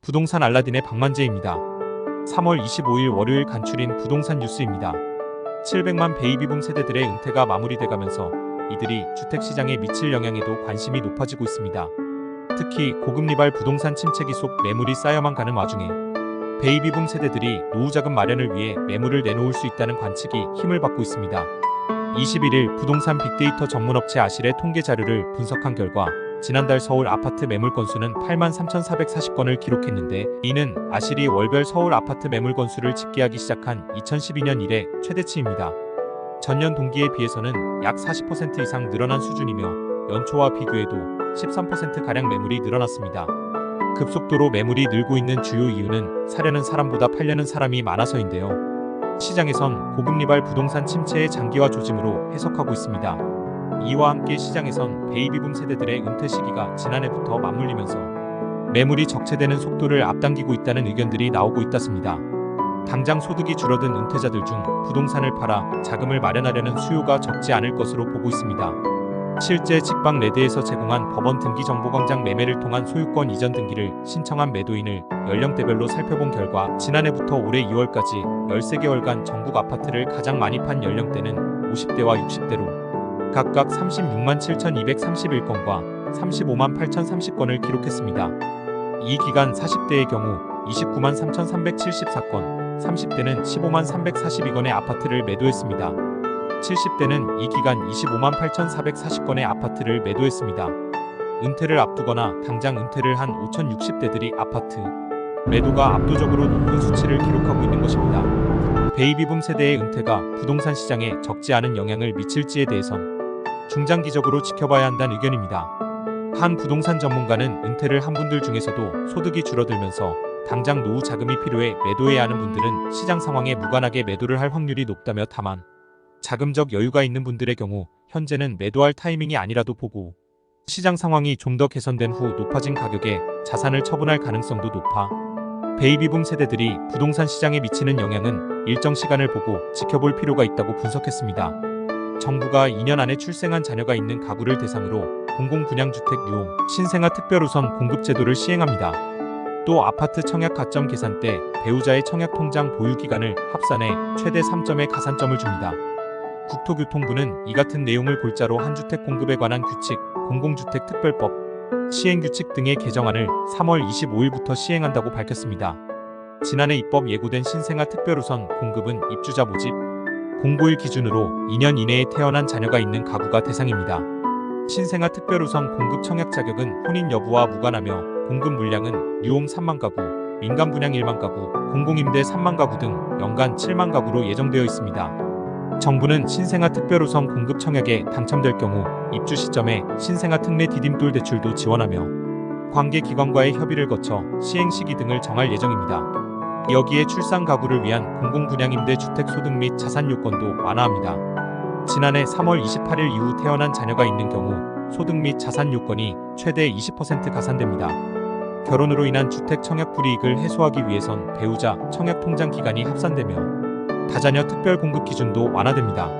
부동산 알라딘의 박만재입니다. 3월 25일 월요일 간추린 부동산 뉴스입니다. 700만 베이비붐 세대들의 은퇴가 마무리돼가면서 이들이 주택시장에 미칠 영향에도 관심이 높아지고 있습니다. 특히 고금리발 부동산 침체기 속 매물이 쌓여만 가는 와중에 베이비붐 세대들이 노후자금 마련을 위해 매물을 내놓을 수 있다는 관측이 힘을 받고 있습니다. 21일 부동산 빅데이터 전문업체 아실의 통계 자료를 분석한 결과 지난달 서울 아파트 매물 건수는 83,440건을 기록했는데, 이는 아실이 월별 서울 아파트 매물 건수를 집계하기 시작한 2012년 이래 최대치입니다. 전년 동기에 비해서는 약 40% 이상 늘어난 수준이며 연초와 비교해도 13%가량 매물이 늘어났습니다. 급속도로 매물이 늘고 있는 주요 이유는 사려는 사람보다 팔려는 사람이 많아서인데요. 시장에선 고금리발 부동산 침체의 장기화 조짐으로 해석하고 있습니다. 이와 함께 시장에선 베이비붐 세대들의 은퇴 시기가 지난해부터 맞물리면서 매물이 적체되는 속도를 앞당기고 있다는 의견들이 나오고 있다습니다. 당장 소득이 줄어든 은퇴자들 중 부동산을 팔아 자금을 마련하려는 수요가 적지 않을 것으로 보고 있습니다. 실제 직방레드에서 제공한 법원 등기정보광장 매매를 통한 소유권 이전 등기를 신청한 매도인을 연령대별로 살펴본 결과 지난해부터 올해 2월까지 13개월간 전국 아파트를 가장 많이 판 연령대는 50대와 60대로 각각 36만 7,231건과 35만 8,030건을 기록했습니다. 이 기간 40대의 경우 29만 3,374건, 30대는 15만 342건의 아파트를 매도했습니다. 70대는 이 기간 25만 8,440건의 아파트를 매도했습니다. 은퇴를 앞두거나 당장 은퇴를 한 5,060대들이 아파트 매도가 압도적으로 높은 수치를 기록하고 있는 것입니다. 베이비붐 세대의 은퇴가 부동산 시장에 적지 않은 영향을 미칠지에 대해선 중장기적으로 지켜봐야 한다는 의견입니다. 한 부동산 전문가는 은퇴를 한 분들 중에서도 소득이 줄어들면서 당장 노후 자금이 필요해 매도해야 하는 분들은 시장 상황에 무관하게 매도를 할 확률이 높다며, 다만 자금적 여유가 있는 분들의 경우 현재는 매도할 타이밍이 아니라도 보고 시장 상황이 좀 더 개선된 후 높아진 가격에 자산을 처분할 가능성도 높아 베이비붐 세대들이 부동산 시장에 미치는 영향은 일정 시간을 보고 지켜볼 필요가 있다고 분석했습니다. 정부가 2년 안에 출생한 자녀가 있는 가구를 대상으로 공공분양주택 유용, 신생아 특별우선 공급 제도를 시행합니다. 또 아파트 청약 가점 계산 때 배우자의 청약통장 보유기간을 합산해 최대 3점의 가산점을 줍니다. 국토교통부는 이 같은 내용을 골자로 한 주택 공급에 관한 규칙, 공공주택특별법, 시행규칙 등의 개정안을 3월 25일부터 시행한다고 밝혔습니다. 지난해 입법 예고된 신생아 특별우선 공급은 입주자 모집, 공고일 기준으로 2년 이내에 태어난 자녀가 있는 가구가 대상입니다. 신생아 특별우선 공급 청약 자격은 혼인 여부와 무관하며 공급 물량은 유홈 3만 가구, 민간 분양 1만 가구, 공공임대 3만 가구 등 연간 7만 가구로 예정되어 있습니다. 정부는 신생아 특별우선 공급 청약에 당첨될 경우 입주 시점에 신생아 특례 디딤돌 대출도 지원하며 관계 기관과의 협의를 거쳐 시행 시기 등을 정할 예정입니다. 여기에 출산 가구를 위한 공공분양임대 주택 소득 및 자산 요건도 완화합니다. 지난해 3월 28일 이후 태어난 자녀가 있는 경우 소득 및 자산 요건이 최대 20% 가산됩니다. 결혼으로 인한 주택 청약 불이익을 해소하기 위해선 배우자 청약 통장 기간이 합산되며 다자녀 특별 공급 기준도 완화됩니다.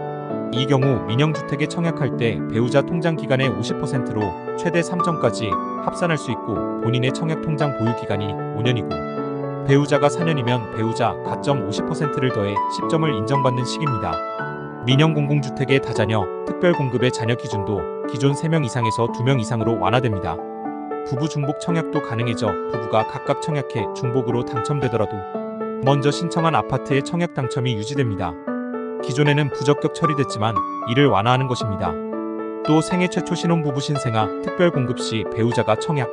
이 경우 민영주택에 청약할 때 배우자 통장 기간의 50%로 최대 3점까지 합산할 수 있고, 본인의 청약 통장 보유 기간이 5년이고 배우자가 4년이면 배우자 가점 50%를 더해 10점을 인정받는 시기입니다. 민영 공공주택의 다자녀 특별 공급의 자녀 기준도 기존 3명 이상에서 2명 이상으로 완화됩니다. 부부 중복 청약도 가능해져 부부가 각각 청약해 중복으로 당첨되더라도 먼저 신청한 아파트의 청약 당첨이 유지됩니다. 기존에는 부적격 처리됐지만 이를 완화하는 것입니다. 또 생애 최초 신혼부부 신생아 특별 공급 시 배우자가 청약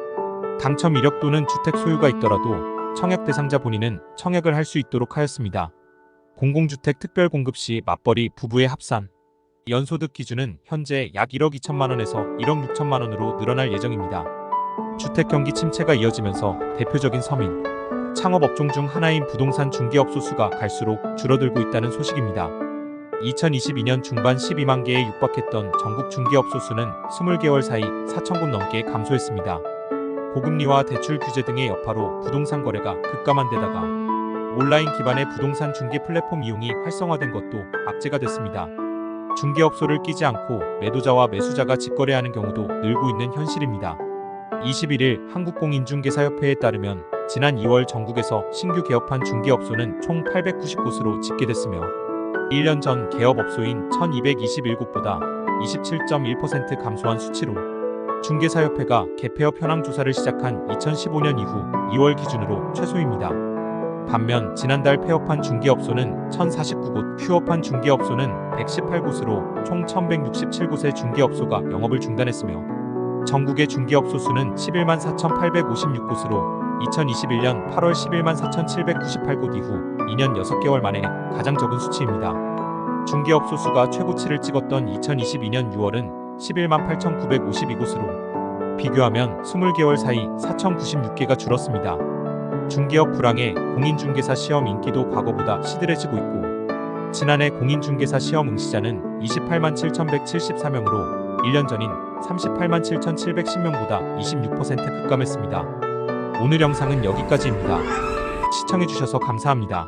당첨 이력 또는 주택 소유가 있더라도 청약 대상자 본인은 청약을 할 수 있도록 하였습니다. 공공주택 특별 공급 시 맞벌이 부부의 합산 연소득 기준은 현재 약 1억 2천만 원에서 1억 6천만 원으로 늘어날 예정입니다. 주택 경기 침체가 이어지면서 대표적인 서민, 창업 업종 중 하나인 부동산 중개업소 수가 갈수록 줄어들고 있다는 소식입니다. 2022년 중반 12만 개에 육박했던 전국 중개업소 수는 20개월 사이 4,000곳 넘게 감소했습니다. 고금리와 대출 규제 등의 여파로 부동산 거래가 급감한 데다가 온라인 기반의 부동산 중개 플랫폼 이용이 활성화된 것도 악재가 됐습니다. 중개업소를 끼지 않고 매도자와 매수자가 직거래하는 경우도 늘고 있는 현실입니다. 21일 한국공인중개사협회에 따르면 지난 2월 전국에서 신규 개업한 중개업소는 총 890곳으로 집계됐으며 1년 전 개업업소인 1221곳보다 27.1% 감소한 수치로 중개사협회가 개폐업 현황 조사를 시작한 2015년 이후 2월 기준으로 최소입니다. 반면 지난달 폐업한 중개업소는 1049곳, 휴업한 중개업소는 118곳으로 총 1167곳의 중개업소가 영업을 중단했으며 전국의 중개업소 수는 114,856곳으로 2021년 8월 114,798곳 이후 2년 6개월 만에 가장 적은 수치입니다. 중개업소 수가 최고치를 찍었던 2022년 6월은 118,952곳으로 비교하면 20개월 사이 4,096개가 줄었습니다. 중개업 불황에 공인중개사 시험 인기도 과거보다 시들해지고 있고 지난해 공인중개사 시험 응시자는 28만 7,174명으로 1년 전인 38만 7,710명보다 26% 급감했습니다. 오늘 영상은 여기까지입니다. 시청해주셔서 감사합니다.